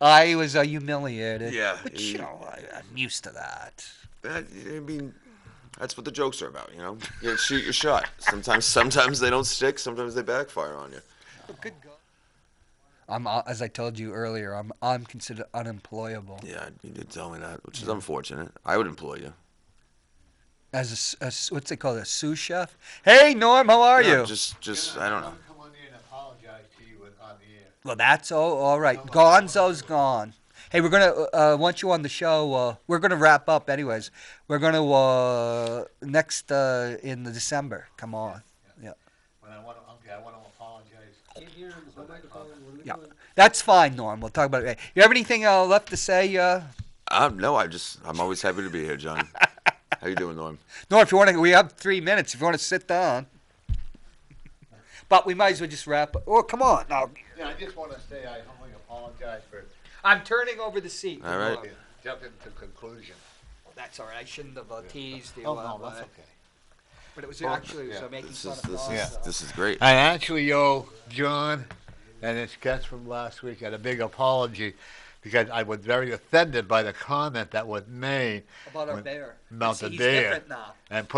I was humiliated. Yeah, But, I'm used to that. I mean, that's what the jokes are about, you know? You shoot your shot. Sometimes they don't stick. Sometimes they backfire on you. Good go. As I told you earlier, I'm considered unemployable. Yeah, you did tell me that, which is unfortunate. I would employ you. As what's they call it, a sous chef? Hey, Norm, how are you? Just I don't know. Come on in and apologize to you on the air. Well, that's all right. Gonzo's gone. Hey, we're gonna want you on the show. We're gonna wrap up, anyways. We're gonna next in the December. Come on. Yeah. When I want to apologize. Yeah, that's fine, Norm. We'll talk about it. You have anything left to say? No, I'm always happy to be here, John. How you doing, Norm? Norm, if you want to, we have 3 minutes. If you want to sit down, but we might as well just wrap up. Oh, come on now. Yeah, I just want to say I humbly apologize for I'm turning over the seat. All right. jumping to conclusion. Well, that's all right. I shouldn't have teased you. Oh, no, that's okay. But it was making fun of us. This is great. I actually owe John and his guest from last week a big apology because I was very offended by the comment that was made About our bear. about See, the he's bear different now. and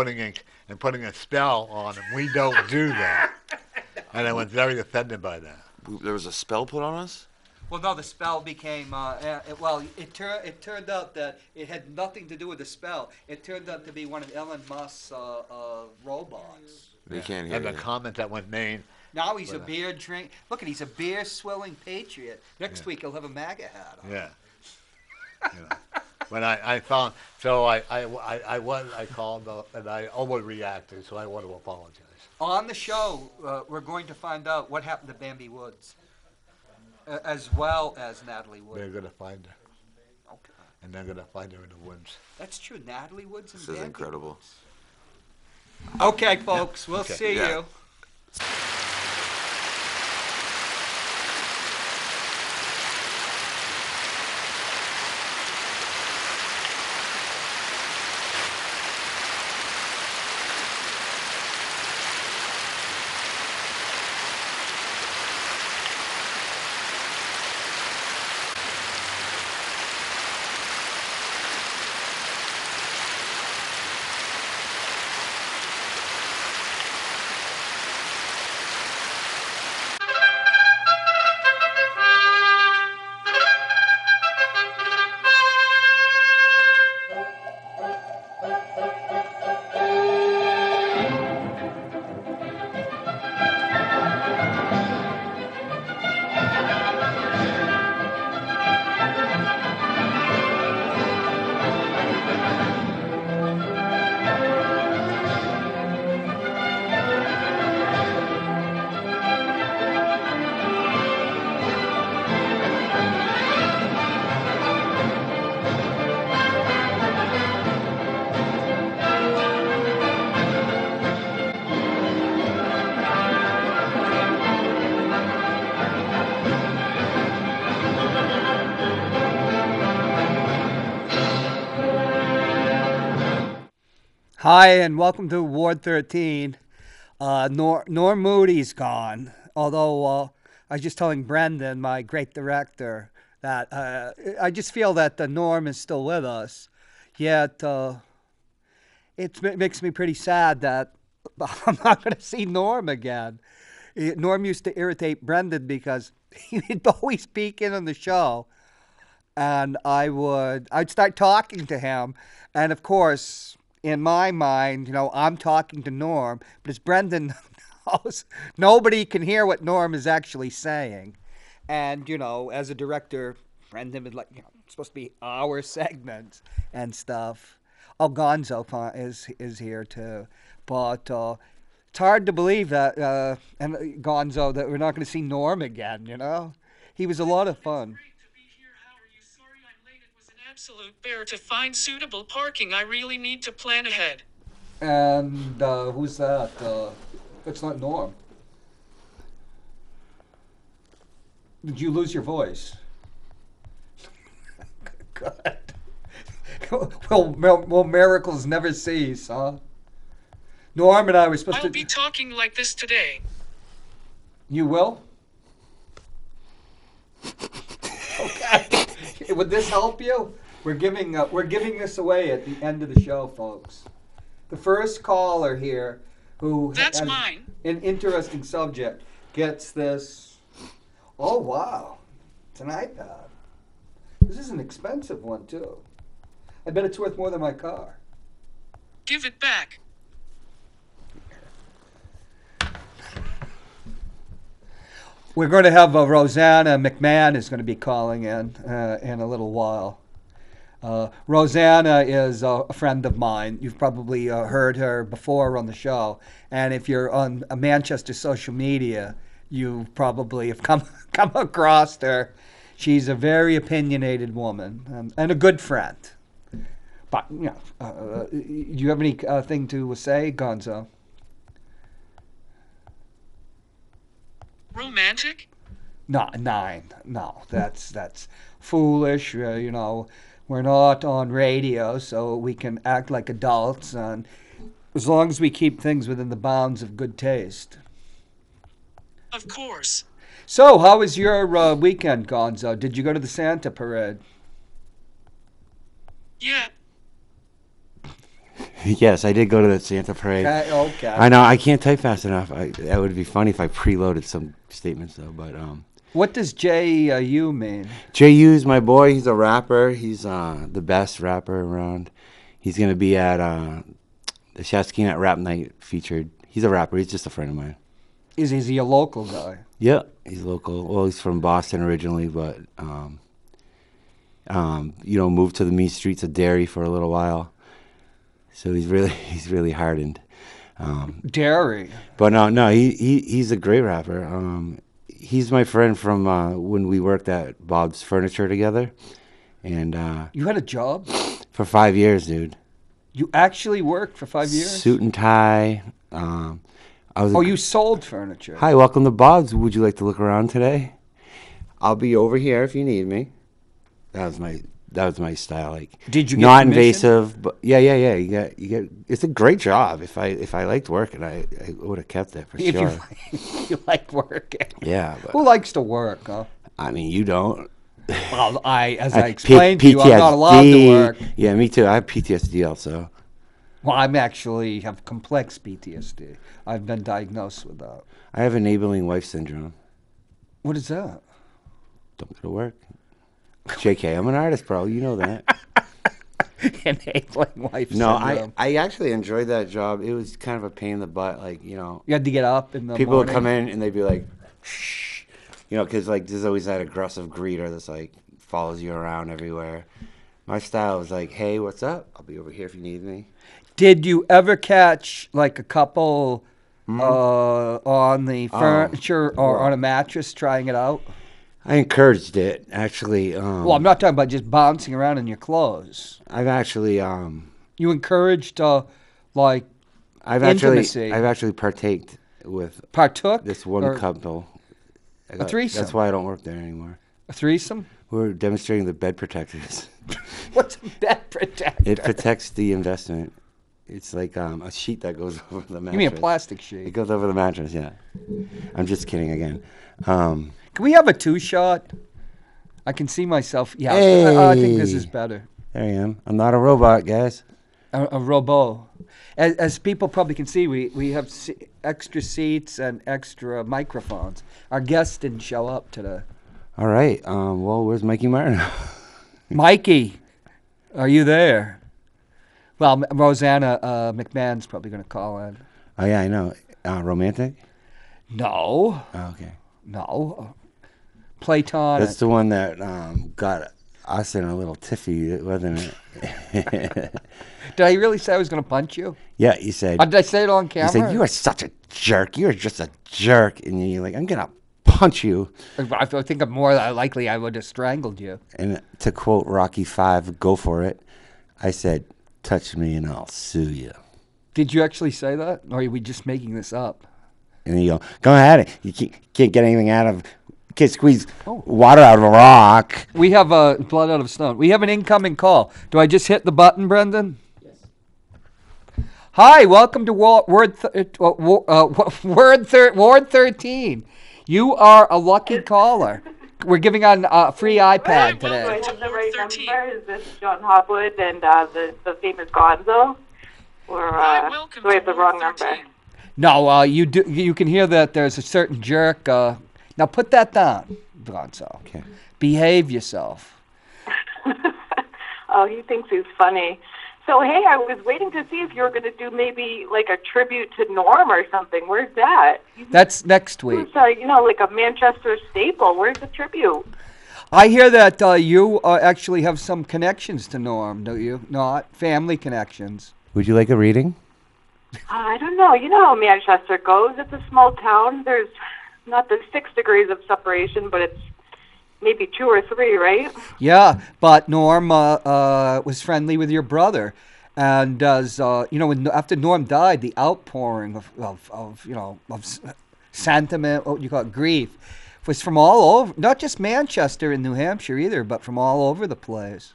putting a spell on him. We don't do that, and I was very offended by that. There was a spell put on us? Well, no, the spell became, it turned out that it had nothing to do with the spell. It turned out to be one of Elon Musk's robots. They can't hear And the you. comment that was made. Now he's a beer drink. Look, he's a beer swilling patriot. Next week he'll have a MAGA hat on. Yeah. When I found, so I called and I overreacted, so I want to apologize. On the show, we're going to find out what happened to Bambi Woods, as well as Natalie Wood. They're gonna find her, Okay. and they're gonna find her in the woods. That's true. Natalie Woods and This is Bambi incredible. Woods. Okay, folks, we'll Okay. see Yeah. you. Hi, and welcome to Ward 13. Norm Moody's gone, although I was just telling Brendan, my great director, that I just feel that Norm is still with us, yet it makes me pretty sad that I'm not going to see Norm again. Norm used to irritate Brendan because he'd always peek in on the show, and I'd start talking to him, and of course, in my mind, I'm talking to Norm, but as Brendan knows, nobody can hear what Norm is actually saying. And, as a director, Brendan would it's supposed to be our segments and stuff. Oh, Gonzo is here too. But it's hard to believe that, and Gonzo, that we're not going to see Norm again, He was a lot of fun. Absolute bear to find suitable parking. I really need to plan ahead. And who's that? That's not Norm. Did you lose your voice? God. Well, miracles never cease, huh? Norm and I were supposed I'll be talking like this today. You will? Okay. Would this help you? We're giving this away at the end of the show, folks. The first caller here who That's has mine. an interesting subject gets this. Oh wow, it's an iPad. This is an expensive one too. I bet it's worth more than my car. Give it back. We're going to have Rosanna McMahon is going to be calling in a little while. Rosanna is a friend of mine. You've probably heard her before on the show. And if you're on Manchester social media, you probably have come across her. She's a very opinionated woman and a good friend. But, do you have anything to say, Gonzo? Romantic? No, that's foolish. We're not on radio, so we can act like adults, and as long as we keep things within the bounds of good taste. Of course. So, how was your weekend, Gonzo? Did you go to the Santa parade? Yeah. Yes, I did go to the Santa parade. Okay. I know, I can't type fast enough. That would be funny if I preloaded some statements, though. But What does J.U. mean? J.U.'s my boy. He's a rapper. He's the best rapper around. He's going to be at the Shaskinat Rap Night featured. He's a rapper. He's just a friend of mine. Is he a local guy? Yeah, he's local. Well, he's from Boston originally, but moved to the mean streets of Derry for a little while. So he's really hardened. Derry. But no, he's a great rapper. He's my friend from when we worked at Bob's Furniture together, and You had a job? for 5 years, dude. You actually worked for 5 years? Suit and tie. You sold furniture. Hi, welcome to Bob's. Would you like to look around today? I'll be over here if you need me. That was my style. Like, Did you get not commission? invasive, but yeah. You get. It's a great job. If I liked working, I would have kept it for If sure. you like working. Yeah, but Who likes to work, huh? I mean, you don't. Well, as I P- explained to you, I'm not allowed to work. Yeah, me too. I have PTSD also. Well, I'm actually have complex PTSD. I've been diagnosed with that. I have enabling wife syndrome. What is that? Don't go to work. JK, I'm an artist, bro. You know that. Enabling wife No, syndrome. I actually enjoyed that job. It was kind of a pain in the butt. Like, You had to get up in the people morning. would come in and they'd be like, shh. Because like there's always that aggressive greeter that's like follows you around everywhere. My style was like, hey, what's up? I'll be over here if you need me. Did you ever catch like a couple on the furniture or on a mattress trying it out? I encouraged it, actually. Well, I'm not talking about just bouncing around in your clothes. I've actually, You encouraged like I've intimacy. actually partaked with Partook? this one Or couple. A threesome? That's why I don't work there anymore. A threesome? We're demonstrating the bed protectors. What's a bed protector? It protects the investment. It's like a sheet that goes over the mattress. You mean a plastic It sheet? goes over the mattress, yeah. I'm just kidding again. Can we have a two-shot? I can see myself. Yeah, I think this is better. There I am. I'm not a robot, guys. A robot. As people probably can see, we have extra seats and extra microphones. Our guest didn't show up today. All right. Well, where's Mikey Martin? Mikey, are you there? Well, Rosanna McMahon's probably going to call in. Oh, yeah, I know. Romantic? No, Oh, okay. no. Platonic. That's the one that got us in a little tiffy, wasn't it? Did I really say I was going to punch you? Yeah, you said. Did I say it on You camera? said, you are such a jerk. You're just a jerk. And you're like, I'm going to punch you. I think I'm more likely I would have strangled you. And to quote Rocky V, go for it. I said, touch me and I'll sue you. Did you actually say that? Or are we just making this up? And you go ahead. You can't get anything out of, can't squeeze Oh. water out of a rock. We have blood out of stone. We have an incoming call. Do I just hit the button, Brendan? Yes. Hi, welcome to Ward 13. You are a lucky caller. we're giving on a free iPad Well, today. welcome Do I have the Ward right 13. number? Is this John Hopwood and the famous Gonzo? Or Hi, welcome do I have to the Ward wrong number? 13. No, you do. You can hear that there's a certain jerk. Now put that down, Gonzo. Okay. Behave yourself. Oh, he thinks he's funny. So, hey, I was waiting to see if you were going to do maybe like a tribute to Norm or something. Where's that? That's next week. It's, like a Manchester staple. Where's the tribute? I hear that you actually have some connections to Norm, do you? Not family connections. Would you like a reading? I don't know. You know how Manchester goes. It's a small town. There's not the 6 degrees of separation, but it's maybe 2 or 3, right? Yeah, but Norm was friendly with your brother, and does after Norm died, the outpouring of sentiment, what you call it, grief, was from all over, not just Manchester and New Hampshire either, but from all over the place.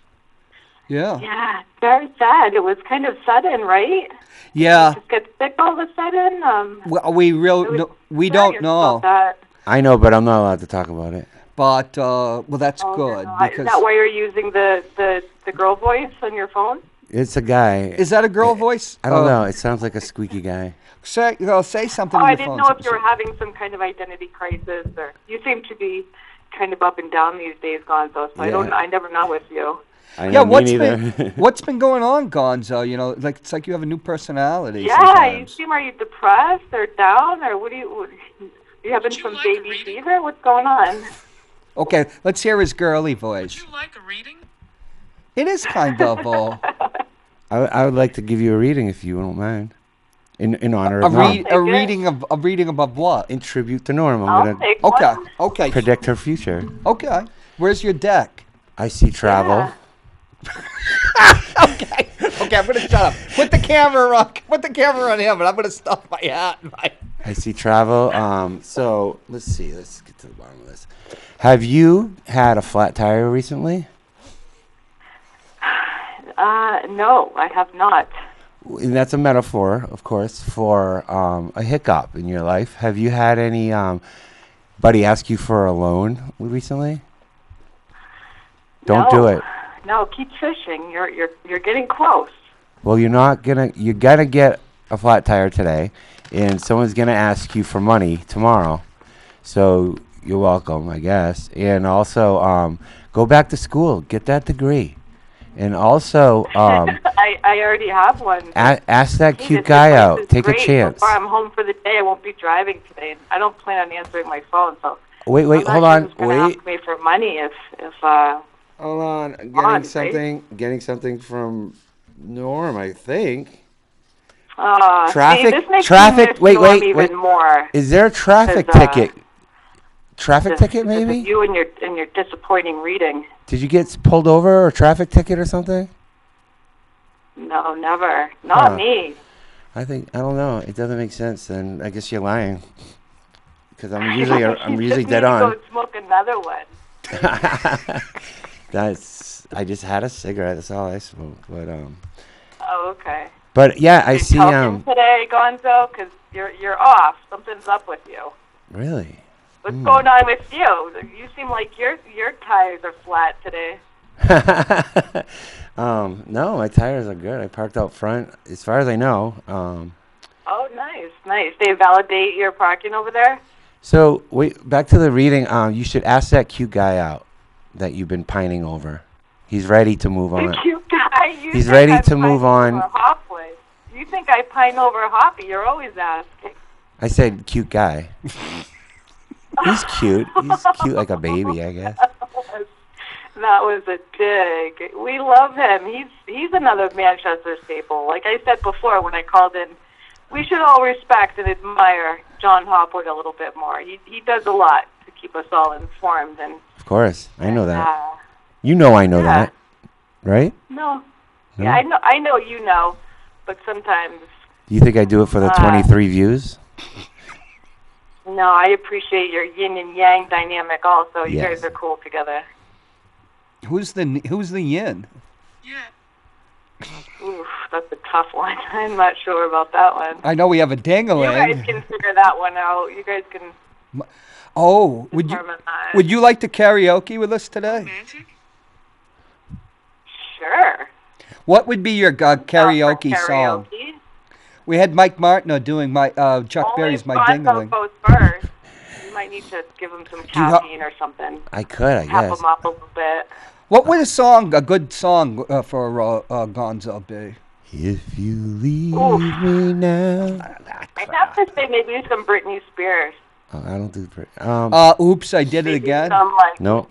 Yeah. Yeah, very sad. It was kind of sudden, right? Yeah. Just get sick all of a sudden. Well, we don't know, I know, but I'm not allowed to talk about it. but that's good Is because that why you're using the girl voice on your phone? It's a guy. is that a girl voice? I don't know. It sounds like a squeaky guy. Say something. Oh, on I your didn't phone. know if you were having some kind of identity crisis, or you seem to be kind of up and down these days, Gonzo. So Yeah. I never know with you. I know, Yeah, me what's neither. what's been going on, Gonzo? It's like you have a new personality. Yeah, sometimes. are you depressed or down, or what you having Would you some like a baby reading? fever? What's going on? Okay, let's hear his girly Would voice. you like a reading? It is kind of I would like to give you a reading if you don't mind. In honor a of Norm. reading of what? In tribute to Norm, I'm I'll going to take Okay, one. okay, predict her future. okay. Where's your deck? I see travel. Yeah. Okay, I'm gonna shut up. Put the camera on. Put the camera on him, and I'm gonna stuff my hat. I see travel. So let's see. Let's get to the bottom of this. Have you had a flat tire recently? No, I have not. And that's a metaphor, of course, for a hiccup in your life. Have you had any buddy ask you for a loan recently? Don't do it. No, keep fishing. You're getting close. Well, you're gonna get a flat tire today, and someone's gonna ask you for money tomorrow. So you're welcome, I guess. And also, go back to school, get that degree, and also I already have one. ask that Hey, cute this guy place out. is Take a great. chance. So far, I'm home for the day. I won't be driving today. I don't plan on answering my phone. So Wait, I'm not hold sure on, who's gonna wait. ask me for money if Hold on, I'm on, getting something from Norm, I think. see, this makes traffic. me miss Wait, Norm wait, even wait. more. Is there a traffic 'Cause, ticket? Traffic ticket, because of maybe? you and your disappointing reading. Did you get pulled over or a traffic ticket or something? No, never. Not Huh. me. I don't know. It doesn't make sense. Then I guess you're lying. Because I'm usually You just dead need to on. Go smoke another one. I just had a cigarette. That's all I smoked. Oh, okay. But yeah, I You see. talking today, Gonzo? Because you're off. Something's up with you. Really. What's going on with you? You seem like your tires are flat today. No, my tires are good. I parked out front. As far as I know. Oh, nice. They validate your parking over there? So wait, back to the reading. You should ask that cute guy out that you've been pining over. He's ready to move on. The cute guy. He's think ready I to pine move on. over Hopwood. You think I pine over Hoppy? You're always asking. I said cute guy. He's cute. He's cute like a baby, I guess. That was a dig. We love him. He's another Manchester staple. Like I said before when I called in, we should all respect and admire John Hopwood a little bit more. He does a lot to keep us all informed. And Of course, I know that. You know I know that, right? No. No? Yeah, I know you know, but sometimes You think I do it for the 23 views? no. I appreciate your yin and yang dynamic. Also, you Yes. guys are cool together. Who's the yin? Yeah. Oof, that's a tough one. I'm not sure about that one. I know we have a You guys ding-a-ling. can figure that one out. You guys can. Oh, would you like to karaoke with us today? Romantic? Sure. What would be your karaoke song? We had Mike Martineau doing my Chuck Berry's "My Ding-a-ling." Goes first. You might need to give him some caffeine or something. I could, I Pep guess. him up a little bit. What would a good song for Gonzo be? If you leave me now. I'd have to say maybe some Britney Spears. Oh, I don't do Oops, I did it Maybe again. Some, like, No.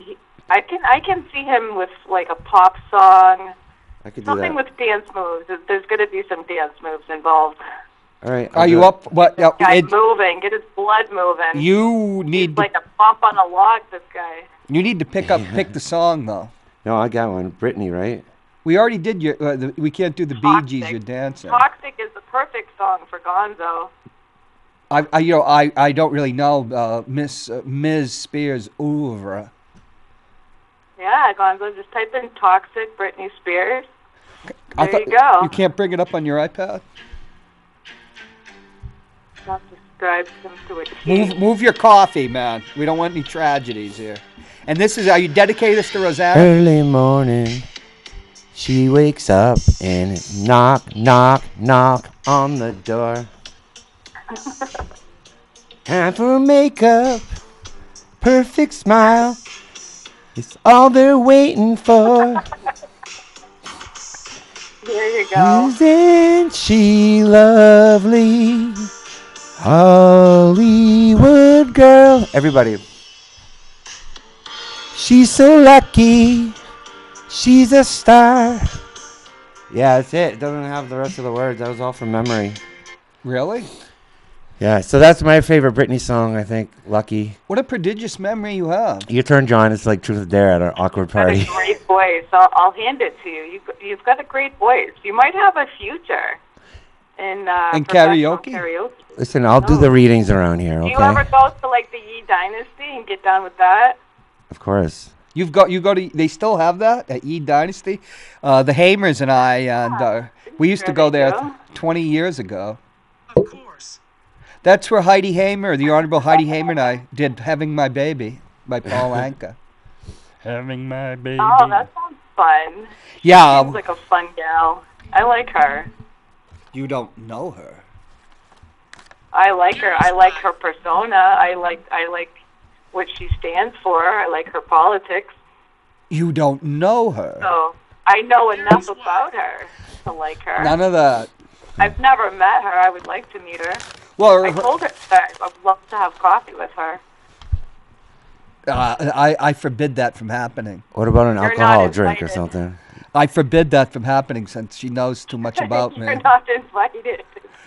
I can see him with like a pop song. I could do Something that. with dance moves. There's going to be some dance moves involved. All right. Are you up? What? Guy moving, get his blood moving. You need He's like a bump on a log. This guy. you need to pick the song though. No, I got one. Brittany, right? We already did your. We can't do the Bee Gees. You're dancing. Toxic is the perfect song for Gonzo. I don't really know Ms. Spears oeuvre. Yeah, Gonzo, just type in Toxic Britney Spears. There you You go. can't bring it up on your iPad. That describes him to a T. Move your coffee, man. We don't want any tragedies here. And this is, are you dedicated this to Rosanna? Early morning, she wakes up and knock, knock, knock on the door. Time for makeup, perfect smile. It's all they're waiting for. There you go. Isn't she lovely? Hollywood girl. Everybody. She's so lucky. She's a star. Yeah, that's it. It doesn't have the rest of the words. That was all from memory. Really? Yeah, so that's my favorite Britney song, I think. Lucky. What a prodigious memory you have. Your turn, John. It's like Truth or Dare at an awkward party. You've got a great voice. I'll hand it to you. You've got a great voice. You might have a future in professional karaoke? Listen, I'll do the readings around here, Do okay? you ever go to like the Yi Dynasty and get down with that? Of course. You go to. They still have that at E Dynasty. The Hamers and I and we used to go there 20 years ago. Of course. That's where Heidi Hamer, the Honorable Heidi Hamer, and I did "Having My Baby" by Paul Anka. Having my baby. Oh, that sounds fun. Yeah. Seems like a fun gal. I like her. You don't know her. I like her. I like her persona. I like what she stands for. I like her politics. You don't know her. So I know enough about her to like her. None of that. I've never met her. I would like to meet her. Well, I told her that I'd love to have coffee with her. I forbid that from happening. What about an You're alcohol not drink or invited. something? I forbid that from happening since she knows too much about me. You're not invited.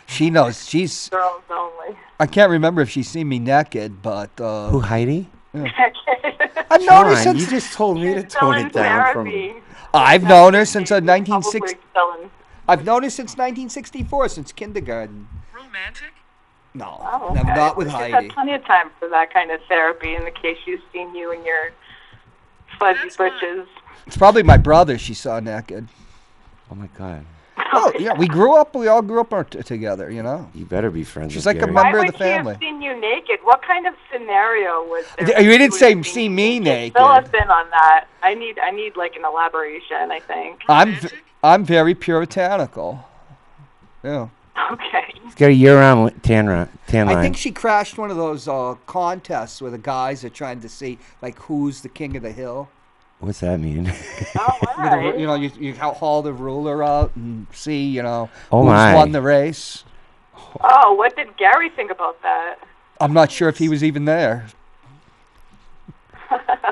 She knows. She's. Girls only. I can't remember if she's seen me naked, but. Who, Heidi? I've known her John, you since. just told me to Still tone in it down from... therapy. I've known her since 1960. Probably still in. I've known her since 1964, since kindergarten. Romantic? No, Oh, never, okay. not with She's Heidi. had plenty of time for that kind of therapy in the case she's seen you in your fuzzy That's fine. britches. It's probably my brother she saw naked. Oh, my God. Oh, yeah, we all grew up together, you know. You better be friends She's with like a Gary. member Why of would the family. she have seen you naked? What kind of scenario was there? You didn't for say to see me naked. Fill us in on that. I need like an elaboration, I think. I'm very puritanical. Yeah. Okay. He's got a year-round tan line. I think she crashed one of those contests where the guys are trying to see like who's the king of the hill. What's that mean? Oh, all right. You know, you haul the ruler out and see, you know, Oh, who's my. won the race. Oh, what did Gary think about that? I'm not sure if he was even there.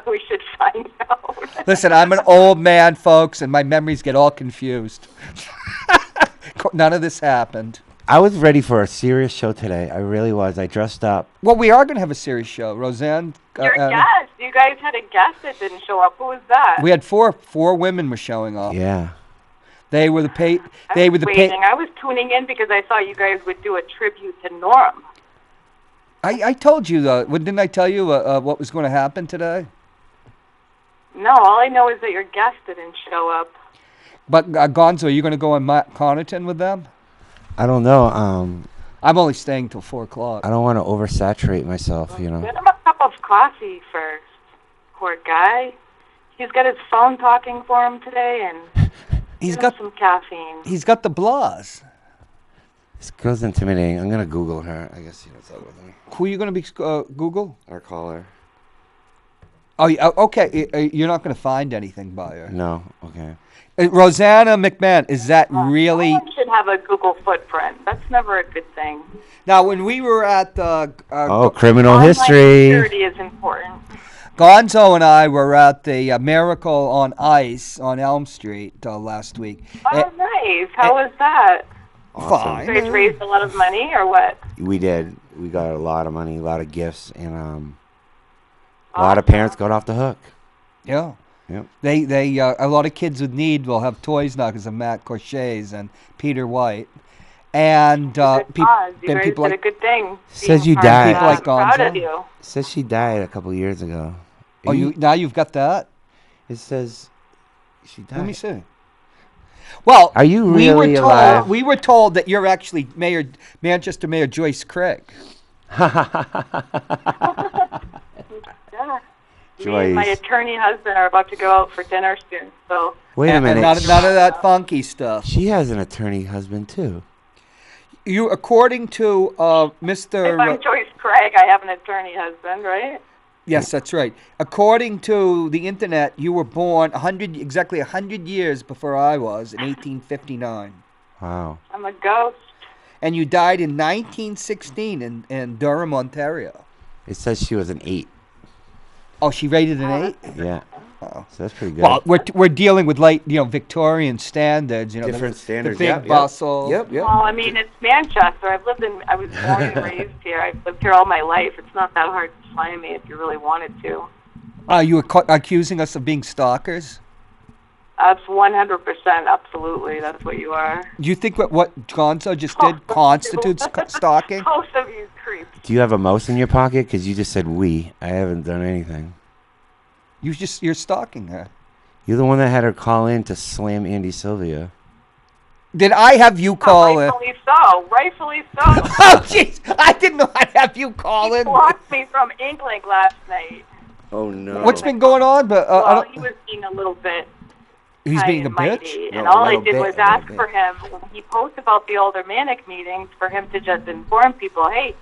We should find out. Listen, I'm an old man, folks, and my memories get all confused. None of this happened. I was ready for a serious show today. I really was. I dressed up. Well, we are going to have a serious show. Roseanne. Your guest. You guys had a guest that didn't show up. Who was that? We had four women were showing up. Yeah. They were the pay. I They was were the waiting. pay. I was tuning in because I thought you guys would do a tribute to Norm. I told you though. Didn't I tell you what was going to happen today? No, all I know is that your guest didn't show up. But Gonzo, are you going to go on Connaughton with them? I don't know. I'm only staying till 4 o'clock. I don't want to oversaturate myself, you know. Get him a cup of coffee first. Poor guy. He's got his phone talking for him today, and He's give him got some caffeine. he's got the blahs. This girl's intimidating. I'm gonna Google her. I guess what's up with her. Who are you going to be Google? Or call her. Oh, yeah, okay. You're not going to find anything by her. No. Okay. Rosanna McMahon, is that No really? one should have a Google footprint. That's never a good thing. Now, when we were at Criminal Online history. security is important. Gonzo and I were at the Miracle on Ice on Elm Street last week. Oh, nice. How was that? Awesome. You guys raised a lot of money, or what? We did. We got a lot of money, a lot of gifts, and a lot of parents got off the hook. Yeah. Yep. They a lot of kids with need will have toys now because of Matt Corchets and Peter White. And Good people cause. You guys people did a like good thing. Says Being you part of died. that. People like I'm proud of Gonzo. you. Says she died a couple years ago. now you've got that. It says she died. Let me see. Well, Are you we really were alive? told we were told that you're actually Manchester Mayor Joyce Craig. Yeah. Me Joyce. and my attorney husband are about to go out for dinner soon, so Wait a And minute. none of that funky stuff. She has an attorney husband too. You, according to if I'm Mr. Joyce Craig, I have an attorney husband, right? Yes, that's right. According to the internet, you were born exactly 100 years before I was in 1859, Wow. I'm a ghost. and you died in 1916 in Durham, Ontario. It says she was an 8. Oh, she rated an 8. Yeah. Oh. So that's pretty good. Well, we're dealing with Victorian standards, Different standards. the big Yep, yep. bustle. Yep. Well, I mean, it's Manchester. I was born and raised here. I've lived here all my life. It's not that hard to find me if you really wanted to. Are you accusing us of being stalkers? That's 100%, absolutely. That's what you are. Do you think what Gonzo just did constitutes stalking? Most of you creeps. Do you have a mouse in your pocket? Because you just said we. I haven't done anything. You're stalking her. You're the one that had her call in to slam Andy Sylvia. Did I have you call in? Rightfully so. Rightfully so. Oh, jeez. I didn't know I'd have you call He in. blocked me from Inkling last night. Oh no. What's been going on? But I Well, don't, he was being a little bit he's high being a and bitch. mighty, No, and all I little did bit, was a little ask bit. for him, when he posts about the Aldermanic meetings, for him to just inform people, hey,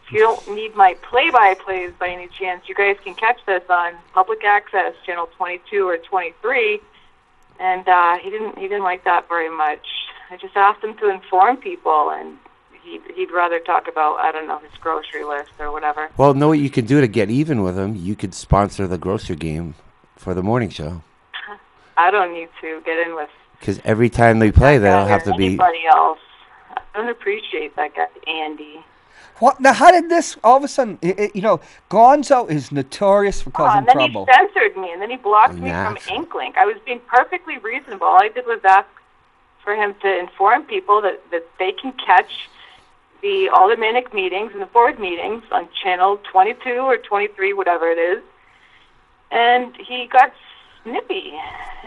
if you don't need my play-by-plays by any chance, you guys can catch this on public access, channel 22 or 23. And he didn't like that very much. I just asked him to inform people, and he'd rather talk about, I don't know, his grocery list or whatever. Well, know what you could do to get even with him? You could sponsor the grocery game for the morning show. I don't need to get in with Because every time they play, they'll have to be. anybody else. I don't appreciate that guy, Andy. What? Now, how did this all of a sudden? Gonzo is notorious for causing And then trouble. he censored me, and then he blocked me from Natural. Inklink. I was being perfectly reasonable. All I did was ask for him to inform people that they can catch the Aldermanic meetings and the board meetings on channel 22 or 23, whatever it is. And he got snippy,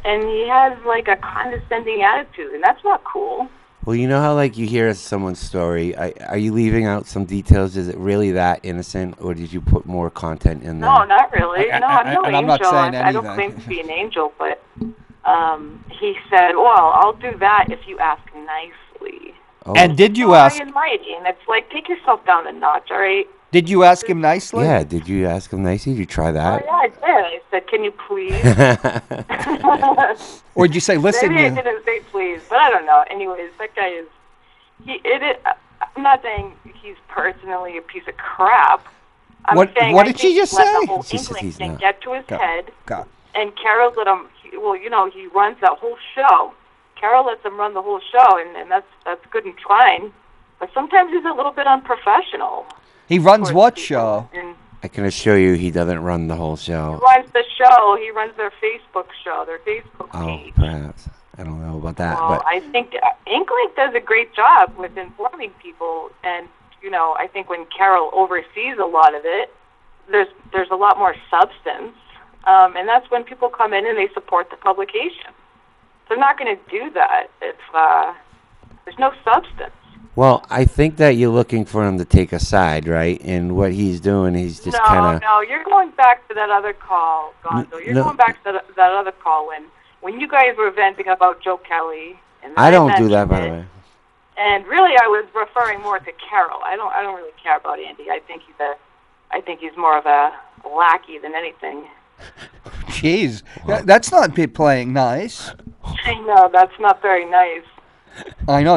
and he has like a condescending attitude, and that's not cool. Well, you know how you hear someone's story. Are you leaving out some details? Is it really that innocent, or did you put more content in there? No, not really. No, I'm no and angel. I'm not saying I don't anything. claim to be an angel, but he said, well, I'll do that if you ask nicely. Oh, And did you High ask? and mighty, and it's like, take yourself down a notch, all right? Did you ask him nicely? yeah. Did you ask him nicely? Did you try Oh, that? yeah, I did. I said, can you please? Or did you say, listen? Maybe I didn't say please, but I don't know. Anyways, that guy is, I'm not saying he's personally a piece of crap. I'm What- saying what I did she think just let say? the whole She said Inkling he's thing not. get to his Go. head. Go. And Carol let him. He runs that whole show. Carol lets him run the whole show, and that's good and fine. But sometimes he's a little bit unprofessional. He runs towards what people. show? And I can assure you, he doesn't run the whole he show. runs the show. He runs their Facebook show, their Facebook Oh, page. perhaps. I don't know about that, Well, but I think Inklink does a great job with informing people, and I think when Carol oversees a lot of it, there's a lot more substance, and that's when people come in and they support the publication. They're not going to do that if there's no substance. Well, I think that you're looking for him to take a side, right? And what he's doing, he's just kind of. No, you're going back to that other call, Gonzo. You're no. going back to that other call when you guys were venting about Joe Kelly. And I don't do that, mentioned by the it. way. And really, I was referring more to Carol. I don't really care about Andy. I think he's more of a lackey than anything. Jeez, that's not playing nice. I know that's not very nice. I know.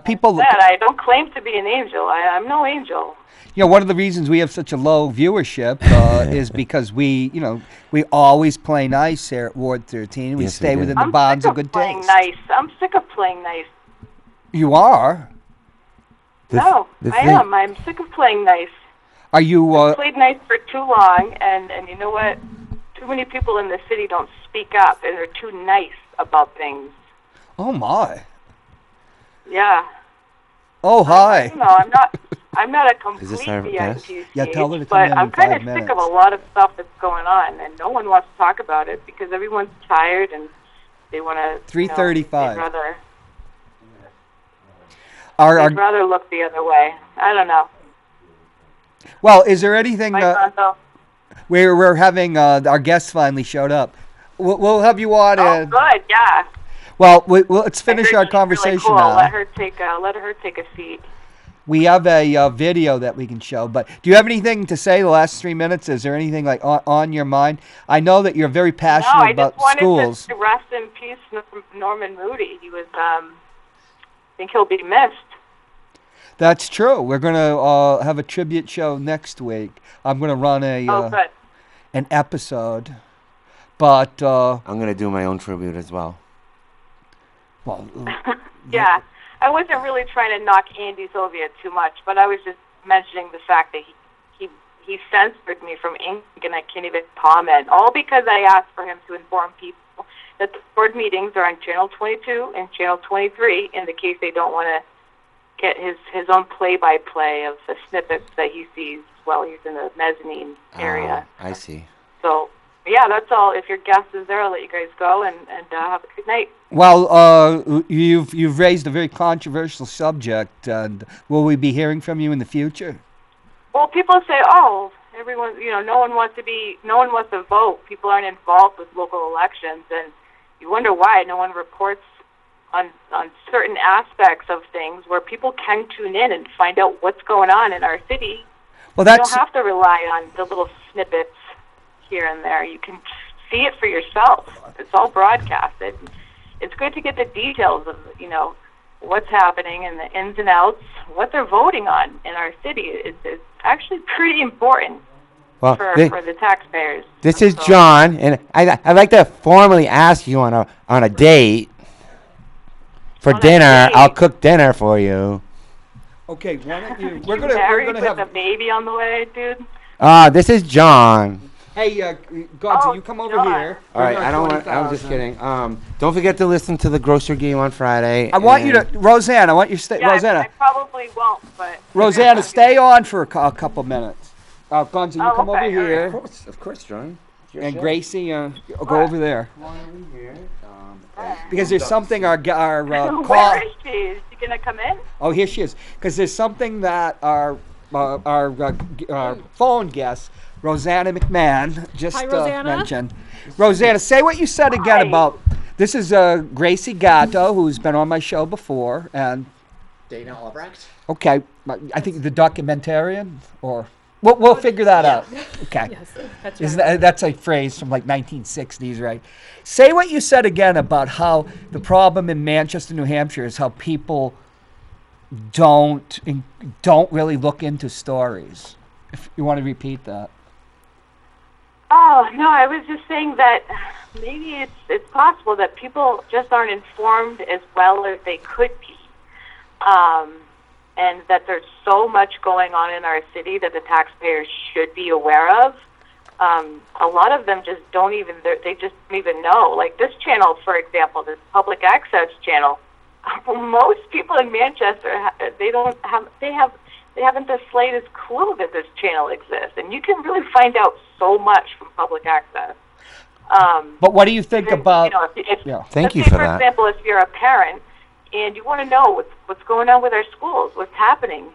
People. That I don't claim to be an angel. I'm no angel. One of the reasons we have such a low viewership is because we always play nice here at Ward 13. We Yes, stay we do. within the I'm bonds sick of good playing taste. nice. I'm sick of playing nice. You are? No, I am. I'm sick of playing nice. Are you? I played nice for too long, and you know what? Too many people in the city don't speak up, and they're too nice about things. Oh my. Yeah. Oh hi. No, I'm not a complete this our VIP guest? stage, Yeah, tell her to come but in I'm kind of 5 sick of minutes. a lot of stuff that's going on, and no one wants to talk about it because everyone's tired and they want to. 3:35. They'd rather look the other way. I don't know. Well, is there anything? Mike Gonzo. We're having our guests finally showed up. We'll have you on. Oh, good. Yeah. Well, let's finish I heard our she's conversation really cool. now. Let her take a seat. We have a video that we can show. But do you have anything to say the last 3 minutes? Is there anything like on your mind? I know that you're very passionate about I just wanted schools. to rest in peace, Norman Moody. He was. I think he'll be missed. That's true. We're gonna have a tribute show next week. I'm gonna run Good. an episode, but I'm gonna do my own tribute as well. well, Yeah, I wasn't really trying to knock Andy Sylvia too much, but I was just mentioning the fact that he censored me from ink and I can't even comment, all because I asked for him to inform people that the board meetings are on Channel 22 and Channel 23 in the case they don't want to get his own play-by-play of the snippets that he sees while he's in the mezzanine area. I see. So, yeah, that's all. If your guest is there, I'll let you guys go and have a good night. well, you've raised a very controversial subject, and will we be hearing from you in the future? Well, people say, oh, everyone, no one wants to vote. People aren't involved with local elections, and you wonder why no one reports on certain aspects of things where people can tune in and find out what's going on in our city. Well, You that's don't have to rely on the little snippets here and there. You can see it for yourself. It's all broadcasted. It's good to get the details of, what's happening and the ins and outs, what they're voting on in our city. It's actually pretty important Well, for the taxpayers. this is So- John, and I'd like to formally ask you on a date for On a dinner. date? I'll cook dinner for you. okay. Why don't you? You We're married gonna with have. a baby on the way, dude? This is John. Hey, Gonzo, Oh, you come over John. here. All right, Bring I our don't want. I'm just 20,000. kidding. Don't forget to listen to the grocery game on Friday. I want you and- to, Rosanna. I want you to stay, Yeah, Rosanna. I probably won't, but... Rosanna, stay on for a couple minutes. Gonzo, you Oh, come okay, over all here, Of course, John. and Gracie, go over there because there's something our call. Where is she? Is she going to come in? Oh, here she is. Because there's something that our phone guest, Rosanna McMahon, just Hi, Rosanna. mentioned. Rosanna, say what you said again Hi. about. This is Gracie Gato, who's been on my show before, and Dana Albrecht. okay, I think the documentarian, or we'll figure that out. Okay. Yes, that's Isn't right. that's a phrase from like 1960s, right? Say what you said again about how the problem in Manchester, New Hampshire is how people don't really look into stories. If you want to repeat that. Oh, no, I was just saying that maybe it's possible that people just aren't informed as well as they could be. And that there's so much going on in our city that the taxpayers should be aware of. A lot of them just they just don't even know. Like this channel, for example, this public access channel, most people in Manchester, they haven't the slightest clue that this channel exists. And you can really find out so much from public access. But what do you think about? If, Thank let's you say, for for that. example, if you're a parent and you want to know what's going on with our schools, what's happening,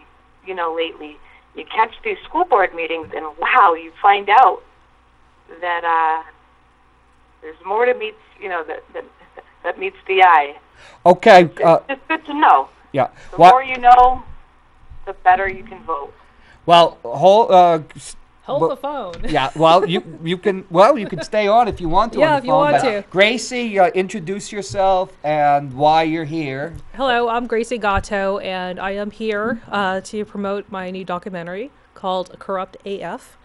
lately. You catch these school board meetings, and wow, you find out that there's more to meets, that meets the eye. Okay. It's good to know. Yeah. The more you know, the better you can vote. Well, hold the phone. Yeah. Well, you can stay on if you want to. Yeah, on the if you phone, want but to. Gracie, introduce yourself and why you're here. Hello, I'm Gracie Gato, and I am here to promote my new documentary called Corrupt AF.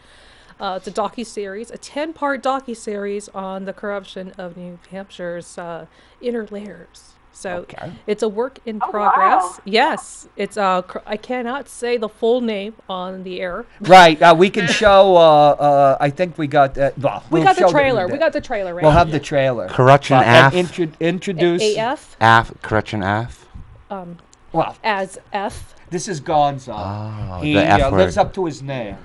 It's a docuseries, a 10-part docuseries on the corruption of New Hampshire's inner layers. So it's a work in progress. Wow. Yes, it's I cannot say the full name on the air. Right. We can show. I think we got. We got the trailer. We got the trailer. Right. We'll have the trailer. Corruption and AF. Introduce. AF. Corruption AF. Well, as F. This is Gonzo. Oh, He the F word. lives up to his name.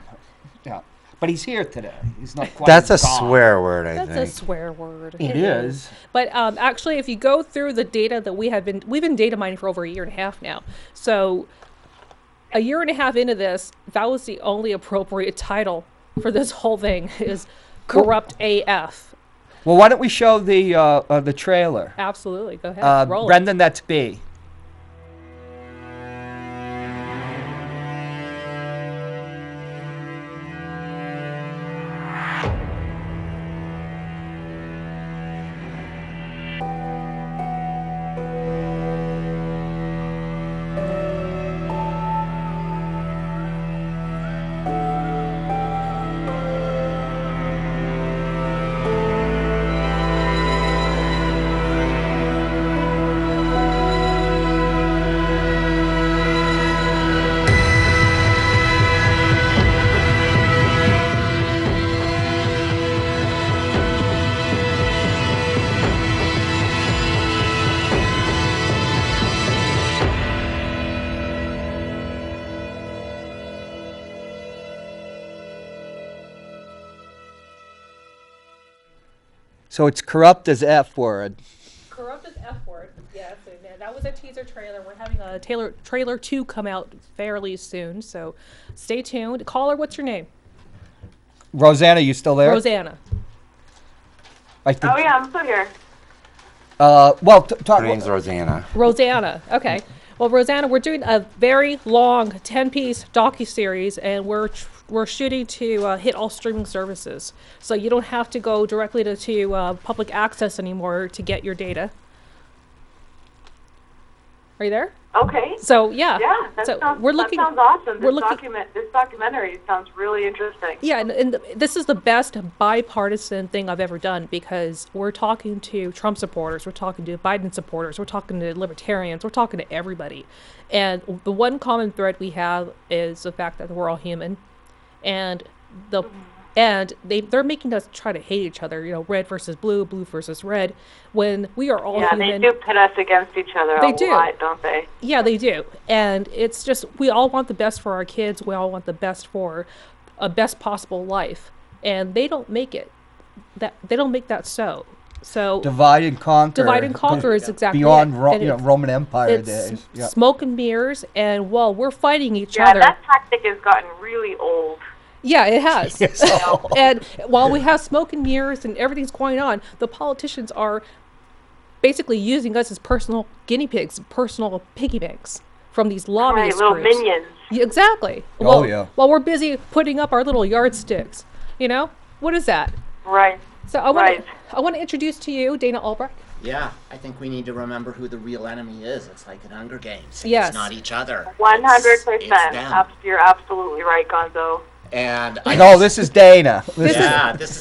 Yeah, but he's here today. He's not quite. That's a gone. swear word, I think. That's a swear word. It is. But actually, if you go through the data that we've been data mining for over a year and a half now. So a year and a half into this, that was the only appropriate title for this whole thing is Corrupt AF. Well, why don't we show the trailer? Absolutely. Go ahead. Roll it. Brendan, that's B. So it's corrupt as F word. Corrupt as F word. Yes, and that was a teaser trailer. We're having a trailer 2 come out fairly soon, so stay tuned. Caller, what's your name? Rosanna, you still there? Rosanna. I think. Oh yeah, I'm still here. Well, talk. Her name's Rosanna. Rosanna. Okay. Well, Rosanna, we're doing a very long 10-piece docuseries, and we're shooting to hit all streaming services. So you don't have to go directly to public access anymore to get your data. Are you there? Okay. So yeah. Yeah, that sounds awesome. This documentary sounds really interesting. Yeah, and this is the best bipartisan thing I've ever done because we're talking to Trump supporters, we're talking to Biden supporters, we're talking to libertarians, we're talking to everybody. And the one common thread we have is the fact that we're all human. And they're making us try to hate each other, red versus blue, blue versus red, when we are all human. Yeah, they do pit us against each other a lot, don't they? Yeah, they do. And it's just, we all want the best for our kids. We all want the best for a best possible life. And they don't make it. They don't make that so. So divide and conquer. Divide and conquer is exactly beyond it. Roman Empire it's days. Yep. Smoke and mirrors, and we're fighting each other. Yeah, that tactic has gotten really old. Yeah, it has. And while we have smoke and mirrors and everything's going on, the politicians are basically using us as personal guinea pigs, personal piggy banks from these lobbyist little groups. minions. Yeah, exactly. Yeah. While we're busy putting up our little yardsticks, what is that? Right. So I want to introduce to you Dana Albrecht. Yeah, I think we need to remember who the real enemy is. It's like in Hunger Games. Yes. It's not each other. 100%. You're absolutely right, Gonzo. And this is Dana.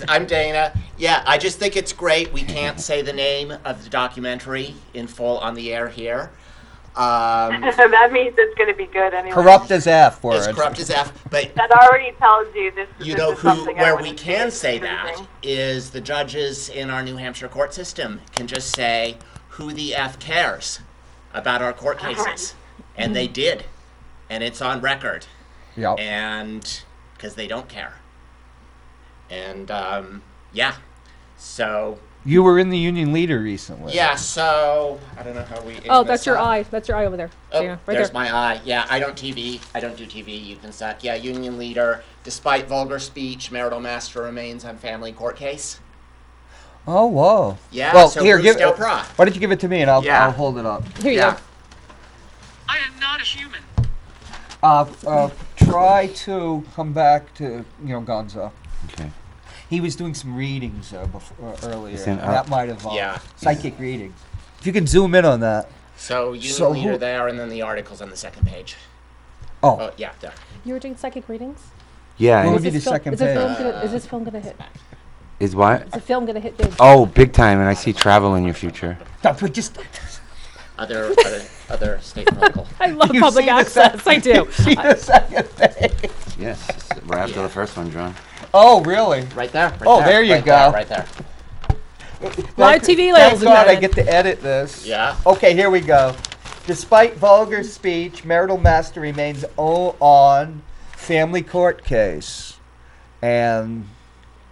I'm Dana. Yeah, I just think it's great. We can't say the name of the documentary in full on the air here. That means it's going to be good anyway. Corrupt as F word. It's corrupt as F. But that already tells you this. Where we can say that is the judges in our New Hampshire court system can just say, "Who the F cares about our court cases?" And they did, and it's on record. Yeah. And because they don't care. And so You were in the Union Leader recently. Yeah, so I don't know how we. Oh, that's your eye. That's your eye over there. Oh, Yeah, right there's there. my eye. Yeah, I don't do TV. You can suck. Yeah, Union Leader. Despite vulgar speech, marital master remains on family court case. Oh, whoa. Yeah, Well, so here, Bruce give. Del Pra. Why don't you give it to me and I'll Yeah. hold it up. Here you Yeah. go. I am not a human. Try to come back to Gonzo. Okay. He was doing some readings before earlier. It's in and that up. might have Yeah. psychic readings. If you can zoom in on that. So Union So Leader who- there, and then the articles on the second page. Oh, Oh, yeah, there. You were doing psychic readings? Yeah. What and would be the second page? Is this film gonna hit? Is what? Is the film gonna hit big? Oh, big time, and I see travel in your future. No, but just Other state and local. I love You public see the access. I do. see the second page. Yes, right after the first one, John. Oh, really? Right there. Oh, there you right go. There, right there. Live TV, ladies Thank and God I gentlemen. get to edit this. Yeah. Okay, here we go. Despite vulgar speech, marital master remains on family court case. And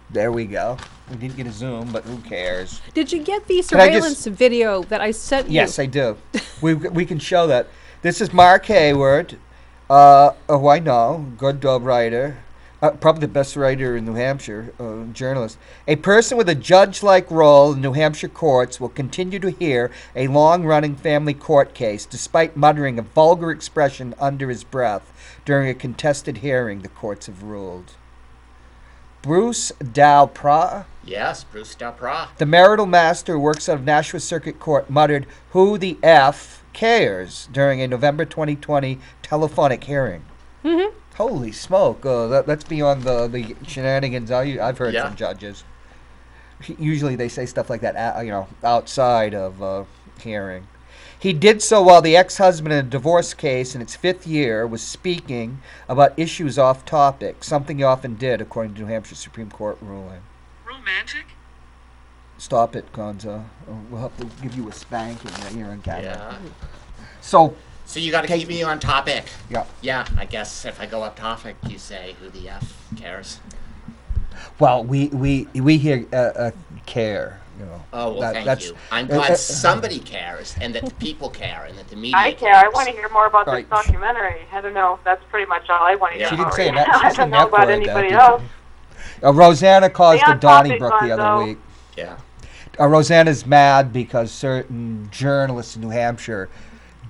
there we go. We didn't get a zoom, but who cares? Did you get the I just- surveillance video that I sent you? Yes, I do. we can show that. This is Mark Hayward. Oh, I know. Good writer. Probably the best writer in New Hampshire, journalist. A person with a judge-like role in New Hampshire courts will continue to hear a long-running family court case, despite muttering a vulgar expression under his breath during a contested hearing, the courts have ruled. Bruce Del Pra, Yes, Bruce Del Pra. the marital master who works out of Nashua Circuit Court, muttered, "Who the F cares?" during a November 2020 telephonic hearing. Mm-hmm. Holy smoke! That's beyond the shenanigans I've heard Yeah. from judges. Usually they say stuff like that, outside of hearing. He did so while the ex-husband in a divorce case in its 5th year was speaking about issues off topic, something he often did, according to New Hampshire Supreme Court ruling. Romantic? Stop it, Gonzo. We'll have to give you a spanking here on camera. Yeah. So, So you got to keep me on topic. yeah. Yeah, I guess if I go up topic, you say who the F cares. Well, we here care. Oh, well, thank that's you. I'm glad somebody cares, and that the people care, and that the media I care. I cares. want to hear more about this Right. documentary. I don't know. That's pretty much all I want to hear. Yeah. She didn't about say right that. now. She I said don't know about F-word, anybody did else. Rosanna caused Stay a on topic, Donnybrook the other Gonzo. week. Yeah. Rosanna's mad because certain journalists in New Hampshire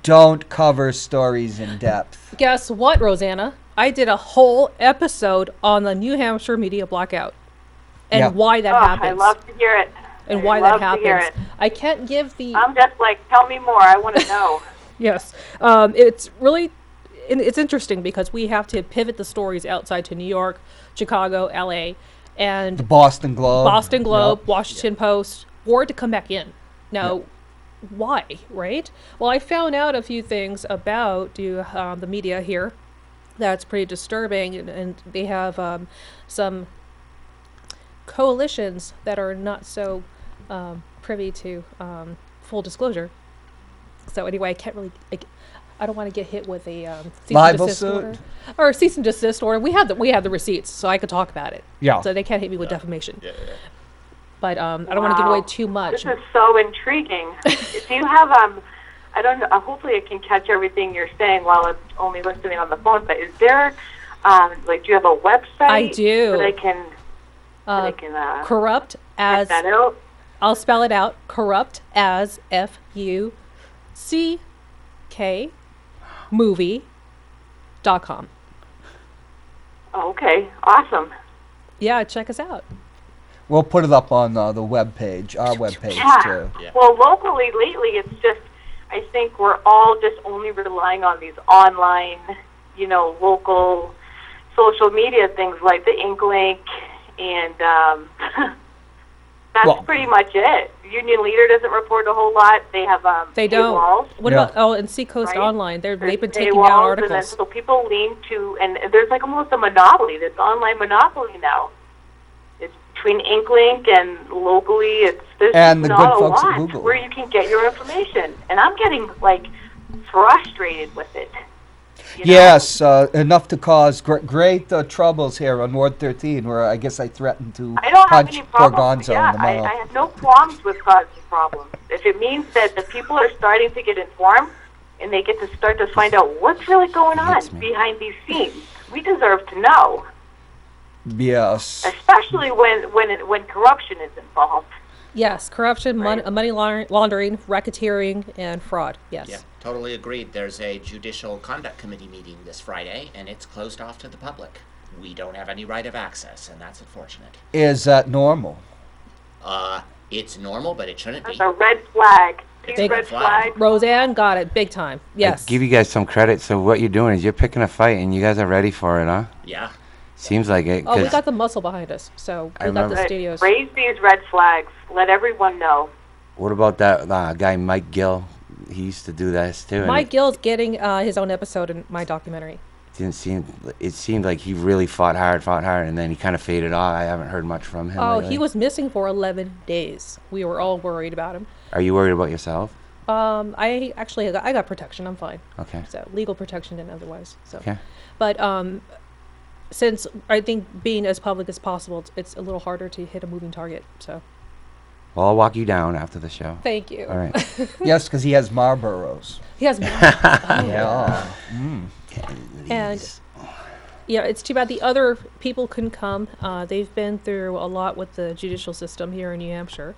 don't cover stories in depth. Guess what, Rosanna? I did a whole episode on the New Hampshire media blackout and Yeah. why that Oh, happens. I love to hear it. and I why love that to hear happens. it. I can't give the I'm just like, tell me more. I want to know. yes. It's really it's interesting because we have to pivot the stories outside to New York, Chicago, L.A., The and Boston Globe. Boston Globe, Yep. Washington Post, or to come back in. Now, why, right? Well, I found out a few things about the media here that's pretty disturbing, and they have some coalitions that are not so privy to full disclosure. So anyway, I can't really. I don't want to get hit with a cease and Libel desist suit? order or a cease and desist order. We have the receipts, so I could talk about it. Yeah. So they can't hit me with defamation. Yeah. But I don't want to give Wow. away too much. This is so intriguing. Do you have I don't know. Hopefully, I can catch everything you're saying while I'm only listening on the phone. But is there, do you have a website? I do. That I can. That I can Corrupt check as that out. I'll spell it out. Corrupt as FUCK movie.com. Oh, okay, awesome. Yeah, check us out. We'll put it up on the web page, our web page Yeah. too. Yeah. Well, locally lately, it's just I think we're all just only relying on these online, local social media things like the Ink Link, and that's Well- pretty much it. Union Leader doesn't report a whole lot. They have They don't. paywalls, What Yeah. about and Seacoast Right? Online? They've been There's taking paywalls, down and then articles. so people lean to, and there's like almost a monopoly. There's online monopoly now. It's between InkLink and locally. There's And the not good a folks at lot Google. where you can get your information, and I'm getting like frustrated with it. You know? Yes, enough to cause great troubles here on Ward 13, where I guess I threatened to I don't have punch any poor problems. Gonzo Yeah, in the mouth. I have no qualms with causing problems. If it means that the people are starting to get informed and they get to start to find out what's really going on behind these scenes, we deserve to know. Yes. Especially when corruption is involved. Yes, corruption, money laundering, racketeering, and fraud. Yes. Yeah, totally agreed. There's a Judicial Conduct Committee meeting this Friday, and it's closed off to the public. We don't have any right of access, and that's unfortunate. Is that normal? It's normal, but it shouldn't be. That's a red flag. Big Red flag. Roseanne got it big time. Yes. I give you guys some credit. So what you're doing is you're picking a fight, and you guys are ready for it, huh? Yeah. Seems like it. Oh, we 'cause got the muscle behind us, so I we got the remember- studios. Raise these red flags. Let everyone know. What about that guy Mike Gill? He used to do this too. and Mike Gill's getting his own episode in my documentary. It seemed like he really fought hard, and then he kind of faded off. I haven't heard much from him. Oh, lately. he was missing for 11 days. We were all worried about him. Are you worried about yourself? I got protection. I'm fine. Okay. So legal protection and otherwise. So. Okay. But since I think being as public as possible, it's a little harder to hit a moving target. So. Well, I'll walk you down after the show. Thank you. All right. Yes, because he has Marlboros. He has. Yeah. And yeah, it's too bad the other people couldn't come. They've been through a lot with the judicial system here in New Hampshire,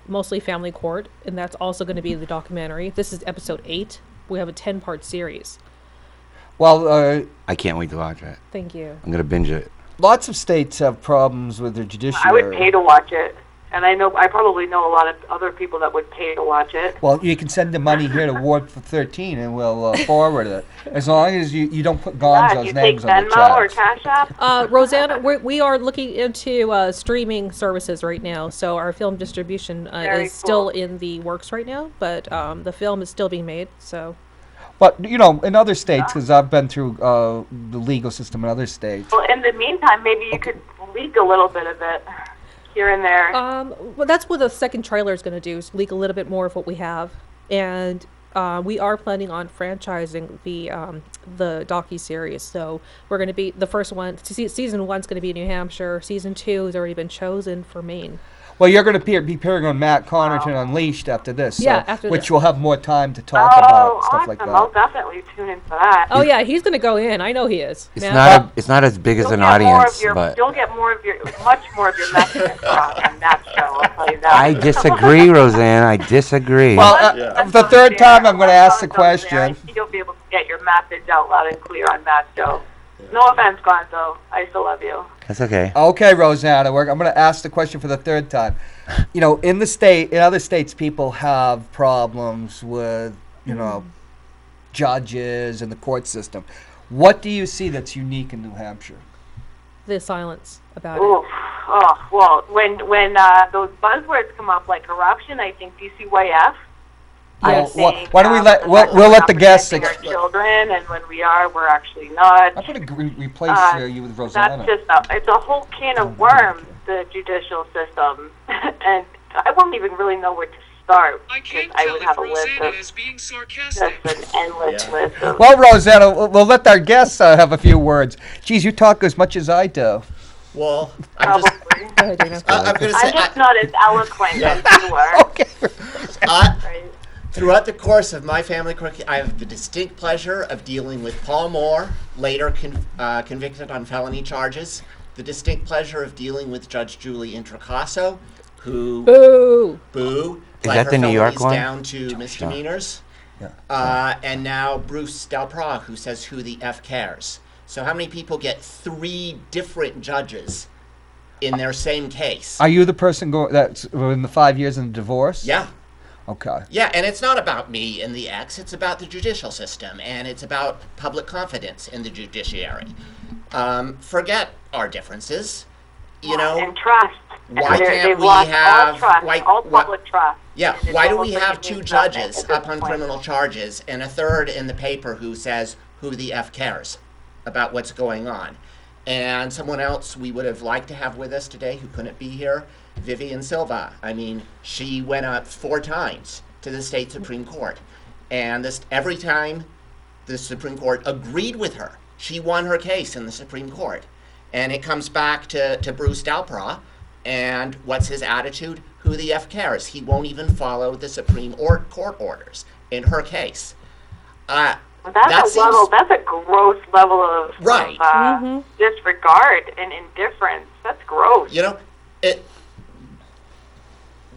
mostly family court, and that's also going to be the documentary. This is episode 8. We have a 10-part series. Well, I can't wait to watch it. Thank you. I'm gonna binge it. lots of states have problems with their judiciary. I would pay to watch it. And I probably know a lot of other people that would pay to watch it. Well, you can send the money here to Ward for 13, and we'll forward it. As long as you don't put Gonzo's you names take on the Venmo or checks. Cash App? Rosanna, we are looking into streaming services right now. So our film distribution Very is still cool. in the works right now, but the film is still being made. So But, you know, in other states, because I've been through the legal system in other states. Well, in the meantime, maybe you could leak a little bit of it here and there. well, that's what the second trailer is going to do, is leak a little bit more of what we have. And we are planning on franchising the docu-series. So we're going to be, the first one, season 1's going to be in New Hampshire. Season 2 has already been chosen for Maine. Well, you're going to be appearing on Matt Connerton Unleashed after this. Yeah, so, after which this. we'll have more time to talk about stuff awesome. like that. I'll definitely tune in for that. Oh yeah, he's going to go in. I know he is. It's Man. it's not as big as You'll an get more audience, of your, but you'll get much more of your message across on that show. I'll tell you that. I disagree, Roseanne. I disagree. Well, That's the not third fair. time I'm going to ask the Gonzo's there. I question. think you'll be able to get your message out loud and clear on that show. No offense, Gonzo. I still love you. That's okay. Okay, Rosanna, I'm going to ask the question for the third time. You know, in other states, people have problems with, you know, judges and the court system. What do you see that's unique in New Hampshire? The silence about it. Oof. Oh, well, when those buzzwords come up like corruption, I think DCYF. Well, I think, why don't we we'll we'll let not the guests protecting our children, and when we are, we're actually not. I'm going to replace you with Rosanna. That's just it's a whole can of worms, the judicial system, and I wouldn't even really know where to start. I can't I tell would if have a list Rosanna of is being sarcastic. just an endless list of. Well, Rosanna, we'll let our guests have a few words. Geez, you talk as much as I do. Well, I'm just, Probably. Go ahead, Dana. I'm going to say, I'm just not as eloquent as you are. Okay. Right? throughout the course of my family curriculum, I have the distinct pleasure of dealing with Paul Moore, later convicted on felony charges. The distinct pleasure of dealing with Judge Julie Introcaso, who Boo! let that her the New York felonies one? down to misdemeanors. And now Bruce Delpra, who says, "Who the F cares?" So how many people get 3 different judges in their same case? Are you the person that's in the 5 years in the divorce? Yeah. Okay. Yeah, and it's not about me and the ex, it's about the judicial system, and it's about public confidence in the judiciary. Forget our differences, you know. And trust. Why can't they've we lost have- all trust, why- all why- public trust? Yeah, And it's why do we almost like have it 2 means nothing judges at this up on point. criminal charges and a third in the paper who says, "Who the F cares?" about what's going on? And someone else we would have liked to have with us today who couldn't be here, Vivian Silva. I mean, she went up 4 times to the state Supreme Court. And every time the Supreme Court agreed with her. She won her case in the Supreme Court. And it comes back to Bruce Dalpra, and what's his attitude? Who the F cares? He won't even follow the Supreme Court orders in her case. That's a gross level of, right. Disregard and indifference. That's gross. You know,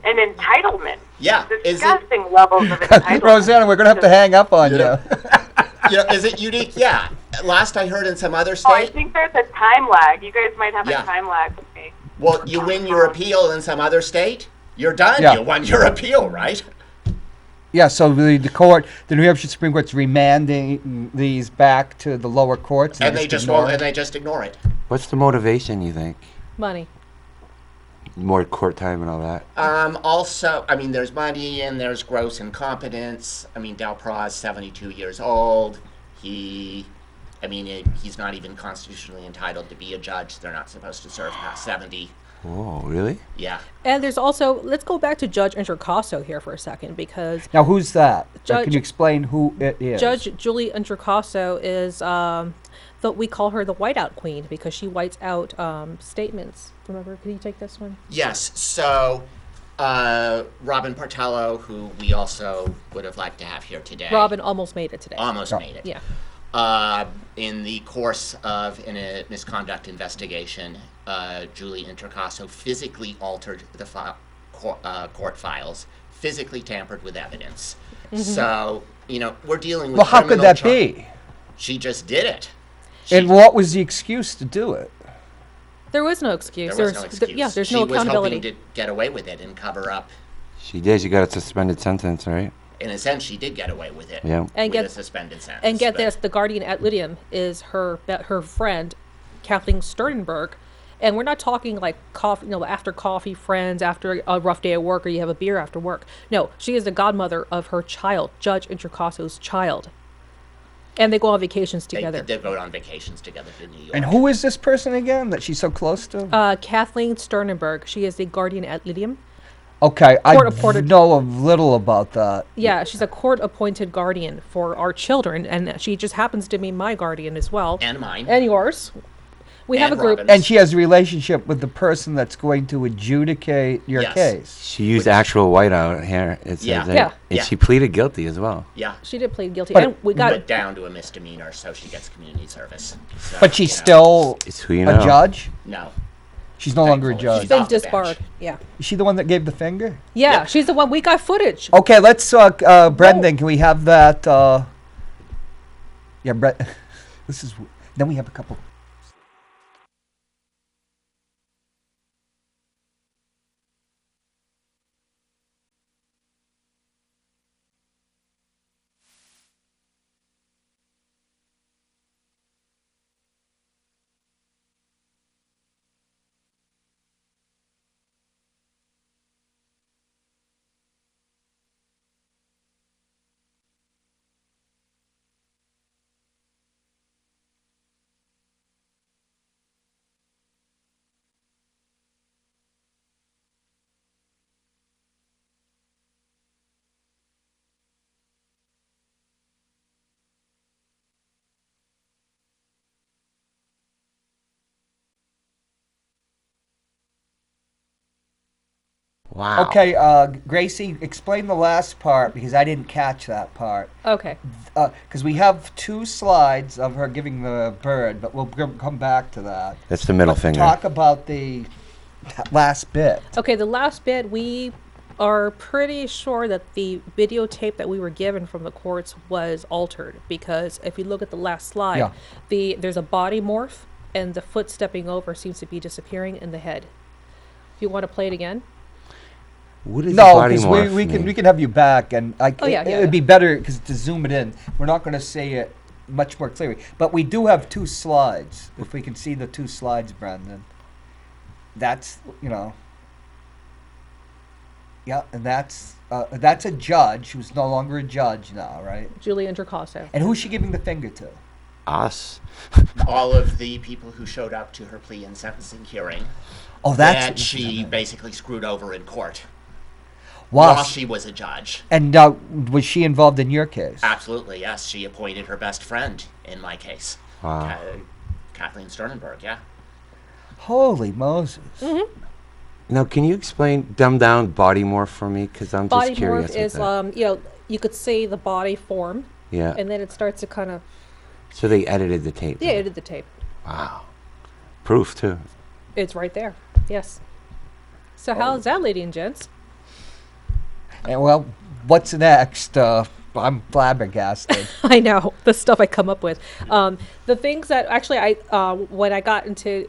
and entitlement. Yeah. Disgusting levels of entitlement. Rosanna, we're going to have to hang up on you. You know, is it unique? Yeah. Last I heard in some other state. Oh, I think there's a time lag. You guys might have a time lag with me. Well, you win your appeal in some other state, you're done. Yeah. You won your appeal, right? Yeah, so the New Hampshire Supreme Court's remanding these back to the lower courts, and they just ignore it. What's the motivation, you think? Money. more court time and all that? Also, I mean, there's money and there's gross incompetence. I mean, Dalpra is 72 years old. He's not even constitutionally entitled to be a judge. They're not supposed to serve past 70. Oh, really? Yeah. And there's also, let's go back to Judge Introcaso here for a second, because... Now, who's that? Can you explain who it is? Judge Julie Introcaso is, we call her the whiteout queen, because she whites out statements. Remember, can you take this one? Yes. So, Robin Portello, who we also would have liked to have here today. Robin almost made it today. Almost made it. Yeah. In the course of a misconduct investigation, Julie Introcaso physically altered the court files, physically tampered with evidence. Mm-hmm. So, we're dealing with. Well, how could that be? She just did it. And what was the excuse to do it? There was no excuse. There was no excuse. There's no accountability. She was hoping to get away with it and cover up. She did. She got a suspended sentence, right? In a sense, she did get away with it. Yeah. And with a suspended sentence. And get this: the guardian ad litem is her friend, Kathleen Sternberg, and we're not talking like coffee, after coffee friends, after a rough day at work, or you have a beer after work. No, she is the godmother of her child, Judge Introcaso's child, and they go on vacations together. They go on vacations together to New York. And who is this person again that she's so close to? Kathleen Sternberg. She is the guardian ad litem. Okay, I know a little about that. Yeah, she's a court-appointed guardian for our children, and she just happens to be my guardian as well. And mine. And yours. We have a group. And she has a relationship with the person that's going to adjudicate your case. She used actual whiteout here. It says that. And she pleaded guilty as well. Yeah. She did plead guilty. But we got it down to a misdemeanor, so she gets community service. So, but she's still a judge? No. She's no longer a judge. She's been disbarred. Yeah. Is she the one that gave the finger? Yeah, she's the one. We got footage. Okay, let's Brendan, can we have that? Yeah, Brett. Then we have a couple. Wow. Okay, Gracie, explain the last part because I didn't catch that part. Okay. Because we have 2 slides of her giving the bird, but we'll come back to that. That's the middle finger. Talk about the last bit. Okay, the last bit, we are pretty sure that the videotape that we were given from the courts was altered, because if you look at the last slide, there's a body morph, and the foot stepping over seems to be disappearing in the head. If you want to play it again? What is no, because we can have you back, and it'd be better because to zoom it in. We're not going to say it much more clearly, but we do have 2 slides. If we can see the 2 slides, Brandon, that's yeah, and that's a judge who's no longer a judge now, right? Julie Introcaso. And who's she giving the finger to? Us. All of the people who showed up to her plea and sentencing hearing. Oh, that's that she basically screwed over in court. while she was a judge. And was she involved in your case? Absolutely, yes. She appointed her best friend in my case. Wow. Kathleen Sternenberg, yeah. Holy Moses. Now, can you dumb down body morph for me? Because I'm just Body curious. morph is, you could see the body form. Yeah. And then it starts to kind of. So they edited the tape. Yeah, edited the tape. Wow. Proof, too. It's right there. Yes. So how's that, ladies and gents? And well, what's next? I'm flabbergasted. I know the stuff I come up with. The things that actually when I got into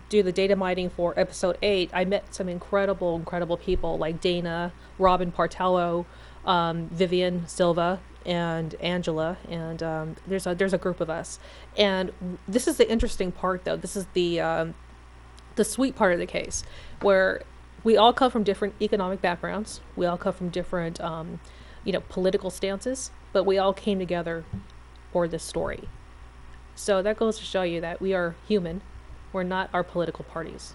do the data mining for episode 8, I met some incredible people like Dana, Robin Partello, Vivian Silva, and Angela, and there's a group of us. And this is the interesting part, though. This is the sweet part of the case, where we all come from different economic backgrounds. We all come from different political stances, but we all came together for this story. So that goes to show you that we are human. We're not our political parties.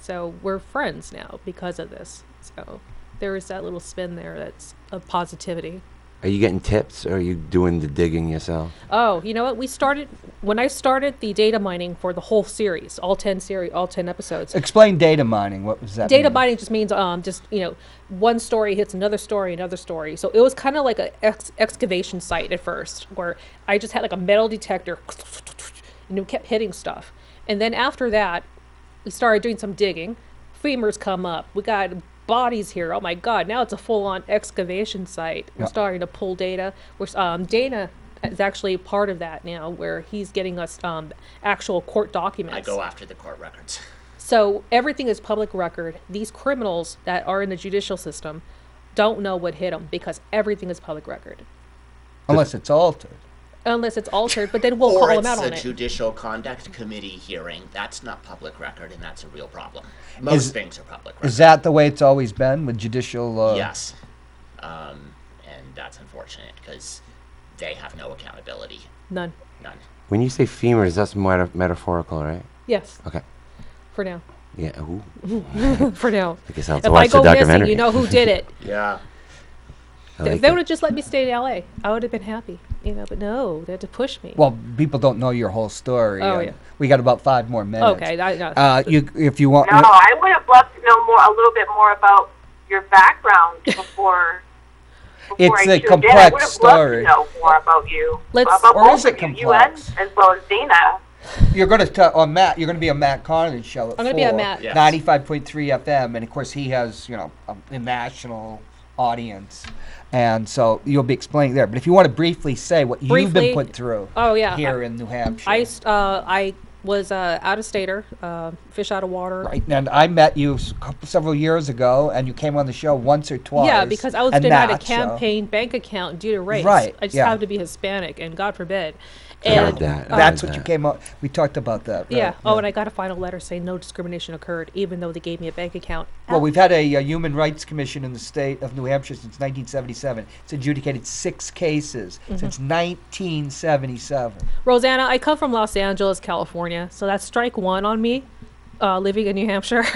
So we're friends now because of this. So there is that little spin there that's of positivity. Are you getting tips, or are you doing the digging yourself? Oh, you know what? When I started the data mining for the whole series, all 10 episodes. Explain data mining. What was that? Data mean? mining just means one story hits another story. So it was kind of like an excavation site at first, where I just had like a metal detector and it kept hitting stuff. And then after that, we started doing some digging. Femurs come up. We got bodies here. Oh my God! Now it's a full-on excavation site. We're starting to pull data. Dana is actually part of that now, where he's getting us actual court documents. I go after the court records. So everything is public record. These criminals that are in the judicial system don't know what hit them because everything is public record. Unless it's altered. But then we'll call them out on Or it. it's a judicial conduct committee hearing. That's not public record, and that's a real problem. Most things are public record. Is that the way it's always been with judicial? Yes. And that's unfortunate because they have no accountability. None. When you say femurs, that's metaphorical, right? Yes. Okay. For now. Yeah. Ooh. For now. I guess I'll have If to I watch go the missing, documentary. you know who did it. Yeah. If they would have just let me stay in LA, I would have been happy. But no, they had to push me. Well, people don't know your whole story. Oh, yeah. We got about 5 more minutes. Okay. If you want. No, I would have loved to know a little bit more about your background before It's I a tuned in. complex I would have story. loved to know more about you. About Or both is it of you, complex? you and as well as Dana. You're going to on Matt. You're going to be on Matt Carlin's show. At I'm going to be on Matt. Yes. 95.3 FM, and of course he has a national audience, and so you'll be explaining there. But if you want to briefly say what you've been put through. Oh yeah. Here in New Hampshire. I was out of stater, fish out of water. Right, and I met you several years ago, and you came on the show once or twice. Yeah, because I was and denied a Matt, so- campaign bank account due to race. Right, I just yeah. happened to be Hispanic, and God forbid. Heard that. That's Heard what you that. came up. We talked about that. Right? Yeah. Oh, and I got a final letter saying no discrimination occurred, even though they gave me a bank account. Well, we've had a Human Rights Commission in the state of New Hampshire since 1977. It's adjudicated 6 cases since 1977. Rosanna, I come from Los Angeles, California, so that's strike 1 on me, living in New Hampshire.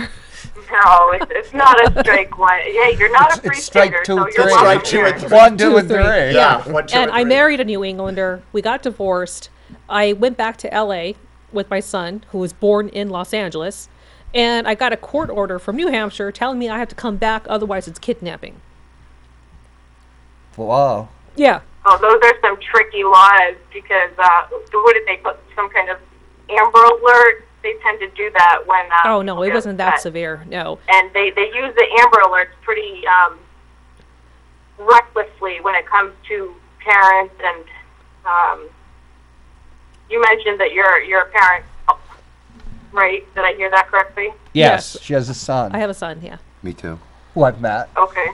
No, it's not a strike one. Hey, you're not a free It's strike stater, 2, so 3. you're Strike welcome 2 here. and 3. 1, 2, and 3. Yeah. 1, 2, And I three. married a New Englander. We got divorced. I went back to LA with my son, who was born in Los Angeles, and I got a court order from New Hampshire telling me I have to come back, otherwise it's kidnapping. Wow. Yeah. Oh, those are some tricky laws because what did they put? Some kind of Amber Alert? They tend to do that when. Oh no, it people wasn't get that upset. severe. No. And they use the Amber Alerts pretty recklessly when it comes to parents. And you mentioned that you're a parent, right? Did I hear that correctly? Yes, Yes. she has a son. I have a son, yeah. Me too. Who I've met. Okay.